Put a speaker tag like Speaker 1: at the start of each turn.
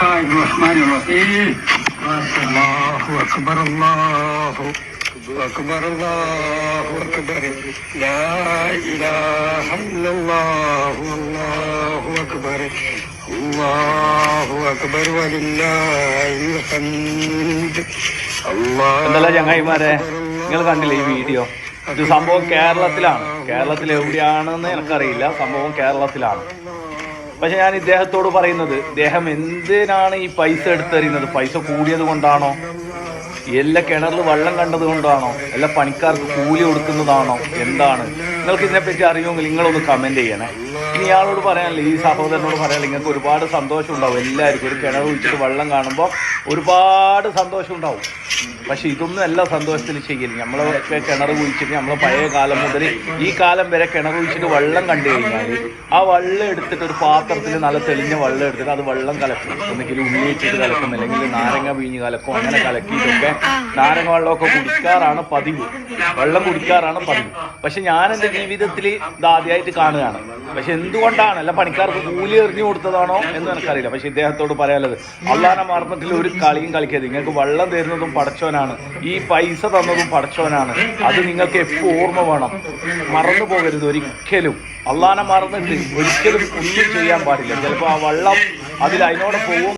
Speaker 1: الرحمن الرحيم. الله أكبر الله أكبر الله أكبر لا إله إلا الله الله أكبر الله أكبر ولله الحمد.
Speaker 2: എന്തല്ല ചങ്ങായിമാരെ, നിങ്ങൾ കണ്ടില്ലേ ഈ വീഡിയോ? ഇത് സംഭവം കേരളത്തിലാണ്. കേരളത്തിൽ എവിടെയാണെന്ന് എനിക്കറിയില്ല, സംഭവം കേരളത്തിലാണ്. പക്ഷെ ഞാൻ ഇദ്ദേഹത്തോട് പറയുന്നത്, ഇദ്ദേഹം എന്തിനാണ് ഈ പൈസ എടുത്തെറിയുന്നത്? പൈസ കൂടിയത് കൊണ്ടാണോ? എല്ലാ കിണറിൽ വെള്ളം കണ്ടത് കൊണ്ടാണോ? എല്ലാ പണിക്കാർക്ക് കൂലി കൊടുക്കുന്നതാണോ? എന്താണ്? നിങ്ങൾക്ക് ഇതിനെപ്പറ്റി അറിയുമെങ്കിൽ നിങ്ങളൊന്ന് കമൻറ്റ് ചെയ്യണേ. ഇനി ഇയാളോട് പറയാനില്ല, ഈ സഹോദരനോട് പറയാനില്ല, നിങ്ങൾക്ക് ഒരുപാട് സന്തോഷം ഉണ്ടാവും. എല്ലാവർക്കും ഒരു കിണർ കുഴിച്ചിട്ട് വെള്ളം കാണുമ്പോൾ ഒരുപാട് സന്തോഷം ഉണ്ടാവും. പക്ഷെ ഇതൊന്നും എല്ലാ സന്തോഷത്തിൽ ചെയ്യില്ല. നമ്മളൊക്കെ കിണർ കുഴിച്ചിട്ട് നമ്മളെ പഴയ കാലം മുതൽ ഈ കാലം വരെ കിണർ കുഴിച്ചിട്ട് വെള്ളം കണ്ടു കഴിഞ്ഞാൽ ആ വെള്ളം എടുത്തിട്ട് ഒരു പാത്രത്തിൽ നല്ല തെളിഞ്ഞ വെള്ളം എടുത്തിട്ട് അത് വെള്ളം കലക്കും. ഒന്നെങ്കിൽ ഉള്ളി വെച്ചിട്ട് കലക്കും, അല്ലെങ്കിൽ നാരങ്ങ പിഴിഞ്ഞ് കലക്കും. അങ്ങനെ കലക്കിയിട്ടൊക്കെ നാരങ്ങ വെള്ളമൊക്കെ കുടിക്കാറാണ് പതിവ്, വെള്ളം കുടിക്കാറാണ് പതിവ്. പക്ഷെ ഞാൻ എൻ്റെ ജീവിതത്തിൽ ഇത് ആദ്യമായിട്ട് കാണുകയാണ്. പക്ഷെ എന്തുകൊണ്ടാണ്? അല്ല പണിക്കാർക്ക് കൂലി എറിഞ്ഞു കൊടുത്തതാണോ എന്ന് എനിക്കറിയില്ല. പക്ഷെ ഇദ്ദേഹത്തോട് പറയാനുള്ളത്, അള്ളാഹുവിന്റെ മാർഗ്ഗത്തിൽ ഒരു കളിയും കളിക്കരുത്. നിങ്ങൾക്ക് വെള്ളം തരുന്നതും പടച്ചോനാണ്, ഈ പൈസ തന്നതും പടച്ചോനാണ്. അത് നിങ്ങൾക്ക് എപ്പോൾ ഓർമ്മ വേണം, മറന്നു പോകരുത് ഒരിക്കലും. അള്ളാഹനെ മറന്നിട്ട് ഒരിക്കലും ഒന്നും ചെയ്യാൻ പാടില്ല. ചിലപ്പോൾ ആ വെള്ളം അതിനോടെ പോകും.